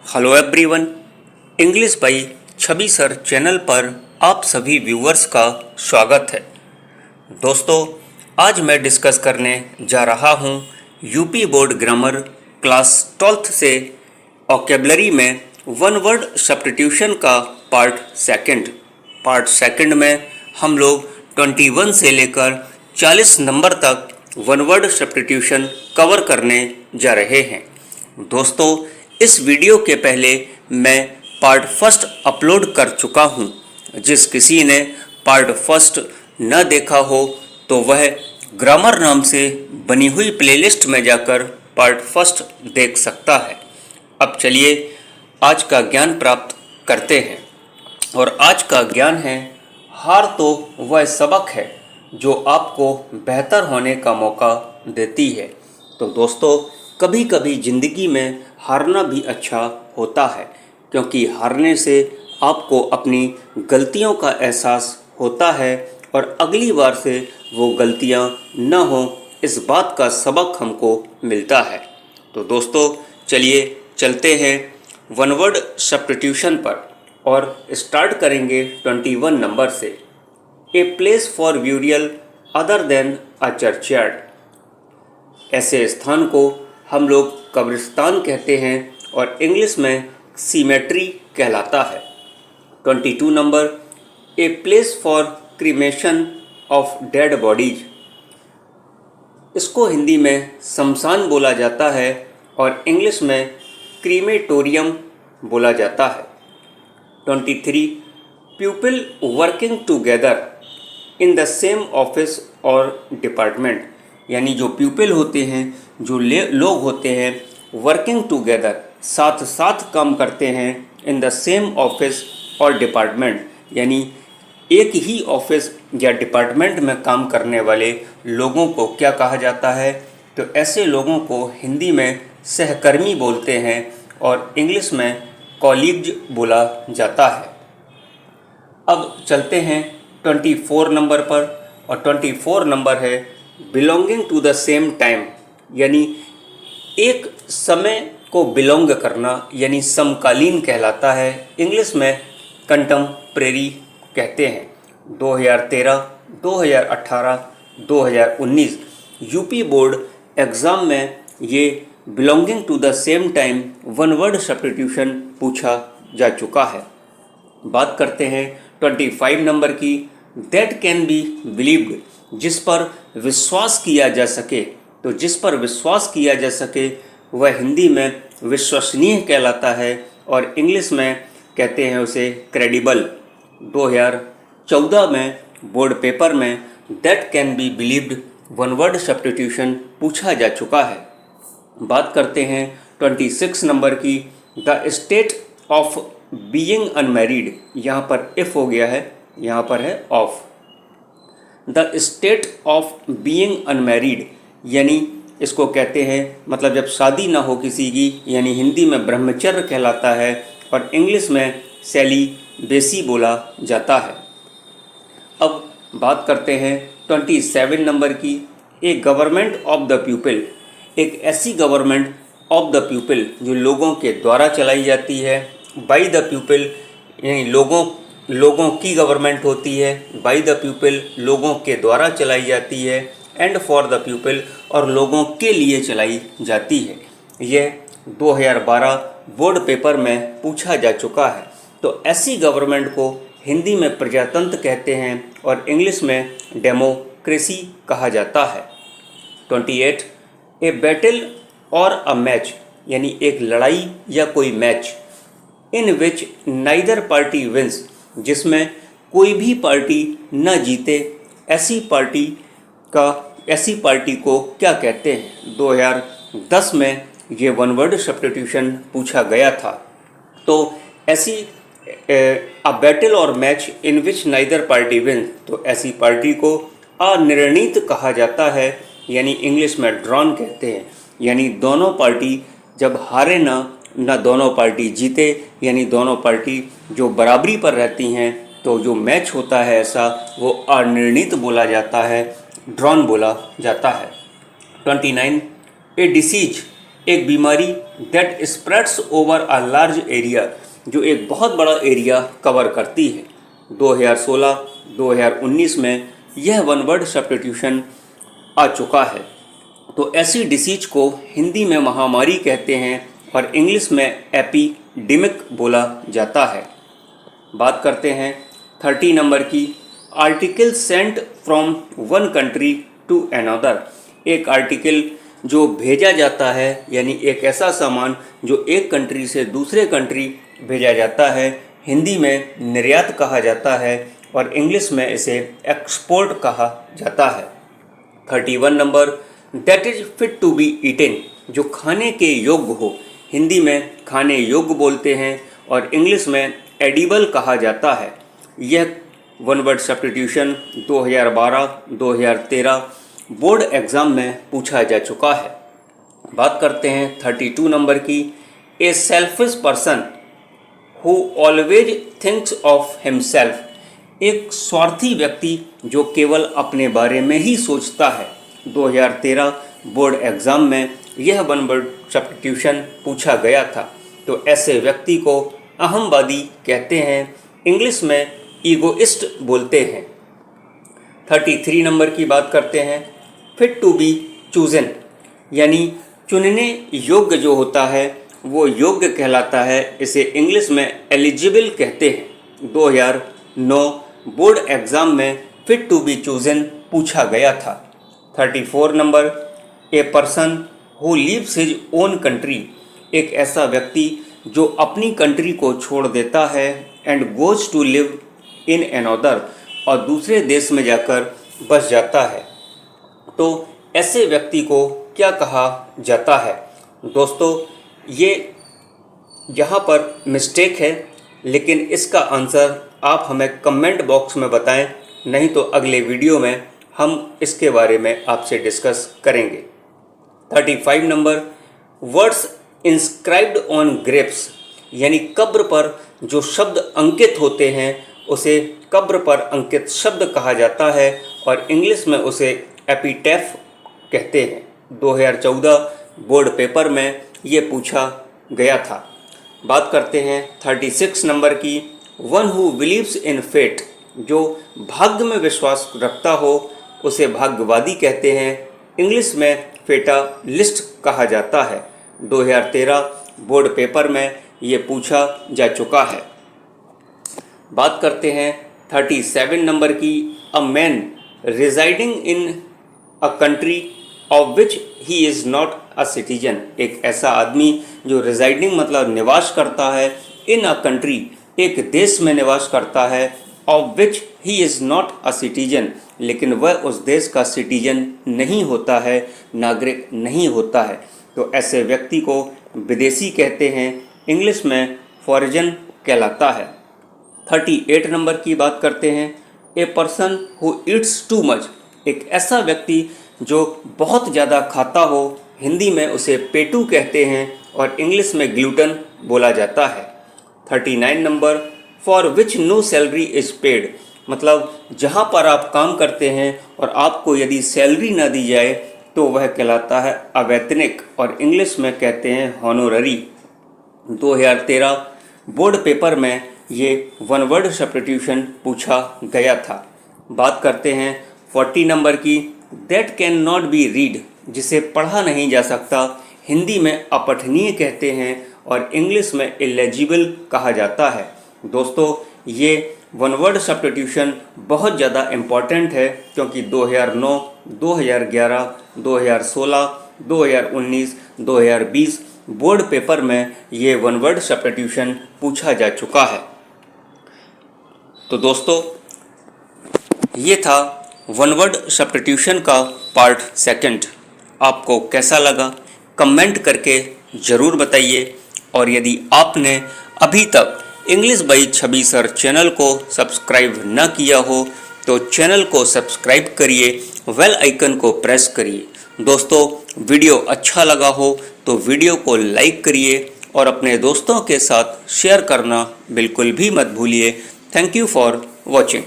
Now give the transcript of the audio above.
Hello everyone, English by Chhavi sir channel पर आप सभी व्यूअर्स का स्वागत है। दोस्तों, आज मैं डिस्कस करने जा रहा हूँ UP board grammar class 12th से वोकैबुलरी में वन वर्ड सब्स्टिट्यूशन का पार्ट सेकंड में हम लोग 21 से लेकर 40 नंबर तक वन वर्ड सब्स्टिट्यूशन कवर करने जा रहे हैं। दोस्तों, इस वीडियो के पहले मैं पार्ट फर्स्ट अपलोड कर चुका हूं। जिस किसी ने पार्ट फर्स्ट न देखा हो तो वह ग्रामर नाम से बनी हुई प्लेलिस्ट में जाकर पार्ट फर्स्ट देख सकता है। अब चलिए आज का ज्ञान प्राप्त करते हैं। और आज का ज्ञान है, हार तो वह सबक है जो आपको बेहतर होने का मौका देती है। तो दोस्तों, कभी कभी ज़िंदगी में हारना भी अच्छा होता है, क्योंकि हारने से आपको अपनी गलतियों का एहसास होता है और अगली बार से वो गलतियां न हो, इस बात का सबक हमको मिलता है। तो दोस्तों, चलिए चलते हैं वन वर्ड सब्स्टिट्यूशन पर और स्टार्ट करेंगे 21 नंबर से। A place for burial other than a churchyard. ऐसे स्थान को हम लोग कब्रिस्तान कहते हैं और इंग्लिश में सीमेट्री कहलाता है। 22 number, a place for cremation of dead bodies. इसको हिंदी में शमशान बोला जाता है और इंग्लिश में क्रीमेटोरियम बोला जाता है। 23, people working together in the same office और डिपार्टमेंट। यानी जो पीपल होते हैं, जो लोग होते हैं, वर्किंग टुगेदर साथ साथ काम करते हैं, इन द सेम ऑफिस और डिपार्टमेंट, यानी एक ही ऑफिस या डिपार्टमेंट में काम करने वाले लोगों को क्या कहा जाता है? तो ऐसे लोगों को हिंदी में सहकर्मी बोलते हैं और इंग्लिश में कॉलीग्स बोला जाता है। अब चलते हैं 24 नंबर पर और 24 नंबर है belonging to the same time, यानी एक समय को बिलोंग करना, यानी समकालीन कहलाता है। इंग्लिश में कंटेम्परेरी कहते हैं। 2013, 2018, 2019 यूपी बोर्ड एग्ज़ाम में ये belonging to the same time one word substitution पूछा जा चुका है। बात करते हैं 25 नंबर की, दैट कैन बी बिलीव्ड, जिस पर विश्वास किया जा सके। तो जिस पर विश्वास किया जा सके वह हिंदी में विश्वसनीय कहलाता है और इंग्लिश में कहते हैं उसे क्रेडिबल। 2014 में बोर्ड पेपर में that can be believed one word substitution पूछा जा चुका है। बात करते हैं 26 नंबर की, the state of being unmarried. यहाँ पर इफ़ हो गया है, यहाँ पर है of. The state of being unmarried, यानी इसको कहते हैं मतलब जब शादी ना हो किसी की, यानी हिंदी में ब्रह्मचर्य कहलाता है और इंग्लिश में सेलिबेसी बोला जाता है। अब बात करते हैं 27 नंबर की, ए गवर्नमेंट ऑफ द पीपल। एक ऐसी गवर्नमेंट ऑफ द पीपल जो लोगों के द्वारा चलाई जाती है। बाय द पीपल, यानी लोगों की गवर्नमेंट होती है। बाय द पीपल, लोगों के द्वारा चलाई जाती है। एंड फॉर द पीपल, और लोगों के लिए चलाई जाती है। यह 2012 बोर्ड पेपर में पूछा जा चुका है। तो ऐसी गवर्नमेंट को हिंदी में प्रजातंत्र कहते हैं और इंग्लिश में डेमोक्रेसी कहा जाता है। 28, ए बैटल और अ मैच, यानी एक लड़ाई या कोई मैच, इन विच नाइदर पार्टी विंस, जिसमें कोई भी पार्टी न जीते, ऐसी पार्टी को क्या कहते हैं? 2010 में ये वन वर्ड सब्स्टिट्यूशन पूछा गया था। तो ऐसी अ बैटल और मैच इन विच नाइदर पार्टी विन, तो ऐसी पार्टी को अनिर्णीत कहा जाता है, यानी इंग्लिश में ड्रॉन कहते हैं। यानी दोनों पार्टी जब हारे ना दोनों पार्टी जीते, यानी दोनों पार्टी जो बराबरी पर रहती हैं, तो जो मैच होता है ऐसा वो अनिर्णीत बोला जाता है, ड्रॉन बोला जाता है। 29, ए डिसीज, एक बीमारी that spreads over a large area, जो एक बहुत बड़ा एरिया कवर करती है। 2016-2019 में यह वन वर्ड सब्स्टिट्यूशन आ चुका है। तो ऐसी डिसीज को हिंदी में महामारी कहते हैं और इंग्लिश में एपिडेमिक बोला जाता है। बात करते हैं 30 नंबर की, article sent from one country to another. एक आर्टिकल जो भेजा जाता है, यानी एक ऐसा सामान जो एक कंट्री से दूसरे कंट्री भेजा जाता है, हिंदी में निर्यात कहा जाता है और इंग्लिश में इसे एक्सपोर्ट कहा जाता है। 31 number, that is fit to be eaten, जो खाने के योग्य हो, हिंदी में खाने योग्य बोलते हैं और इंग्लिश में एडिबल कहा जाता है। यह one word substitution 2012-2013 board exam में पूछा जा चुका है। बात करते हैं 32 नंबर की, a selfish person who always thinks of himself, एक स्वार्थी व्यक्ति जो केवल अपने बारे में ही सोचता है। 2013 बोर्ड एग्ज़ाम में यह वन वर्ड सब्स्टिट्यूशन पूछा गया था। तो ऐसे व्यक्ति को अहमवादी कहते हैं, इंग्लिश में ईगोइस्ट बोलते हैं। 33 नंबर की बात करते हैं, फिट टू बी चूजन, यानी चुनने योग्य जो होता है वो योग्य कहलाता है, इसे इंग्लिश में एलिजिबल कहते हैं। 2009 बोर्ड एग्ज़ाम में फिट टू बी चूजन पूछा गया था। 34 number, a person who leaves his own country, एक ऐसा व्यक्ति जो अपनी कंट्री को छोड़ देता है, and goes to live in another, और दूसरे देश में जाकर बस जाता है। तो ऐसे व्यक्ति को क्या कहा जाता है? दोस्तों, ये यहाँ पर मिस्टेक है, लेकिन इसका आंसर आप हमें कमेंट बॉक्स में बताएं, नहीं तो अगले वीडियो में हम इसके बारे में आपसे डिस्कस करेंगे। 35 number, words inscribed on grapes, यानी कब्र पर जो शब्द अंकित होते हैं उसे कब्र पर अंकित शब्द कहा जाता है और इंग्लिश में उसे एपिटैफ कहते हैं। 2014 बोर्ड पेपर में ये पूछा गया था। बात करते हैं 36 नंबर की, one who believes in fate, जो भाग्य में विश्वास रखता हो उसे भाग्यवादी कहते हैं, इंग्लिश में फेटालिस्ट कहा जाता है। 2013 बोर्ड पेपर में ये पूछा जा चुका है। बात करते हैं 37 नंबर की, a man residing in a country of which he is not a citizen, एक ऐसा आदमी जो रिजाइडिंग मतलब निवास करता है, इन अ कंट्री एक देश में निवास करता है, of which he is not a citizen, लेकिन वह उस देश का सिटीजन नहीं होता है, नागरिक नहीं होता है। तो ऐसे व्यक्ति को विदेशी कहते हैं, इंग्लिश में फॉरेजन कहलाता है। 38 नंबर की बात करते हैं, a person who Yeats too much, एक ऐसा व्यक्ति जो बहुत ज़्यादा खाता हो, हिंदी में उसे पेटू कहते हैं और इंग्लिश में ग्लूटन बोला जाता है। 39 number, for which no salary is paid, मतलब जहाँ पर आप काम करते हैं और आपको यदि सैलरी ना दी जाए तो वह कहलाता है अवैतनिक और इंग्लिश में कहते हैं हॉनोररी। 2013 बोर्ड पेपर में ये वन वर्ड सब्स्टिट्यूशन पूछा गया था। बात करते हैं 40 नंबर की, that can not be read, जिसे पढ़ा नहीं जा सकता, हिंदी में अपठनीय कहते हैं और इंग्लिश में इलेजिबल कहा जाता है। दोस्तों, ये वन वर्ड सब्स्टिट्यूशन बहुत ज़्यादा इम्पॉर्टेंट है, क्योंकि 2009, 2011, 2016, 2019, 2020 बोर्ड पेपर में ये वन वर्ड सब्स्टिट्यूशन पूछा जा चुका है। तो दोस्तों, ये था वन वर्ड सब्स्टिट्यूशन का पार्ट 2। आपको कैसा लगा कमेंट करके ज़रूर बताइए, और यदि आपने अभी तक English by Chhavi sir channel को सब्सक्राइब न किया हो तो चैनल को सब्सक्राइब करिए, बेल आइकन को प्रेस करिए। दोस्तों, वीडियो अच्छा लगा हो तो वीडियो को लाइक करिए और अपने दोस्तों के साथ शेयर करना बिल्कुल भी मत भूलिए। Thank you for watching.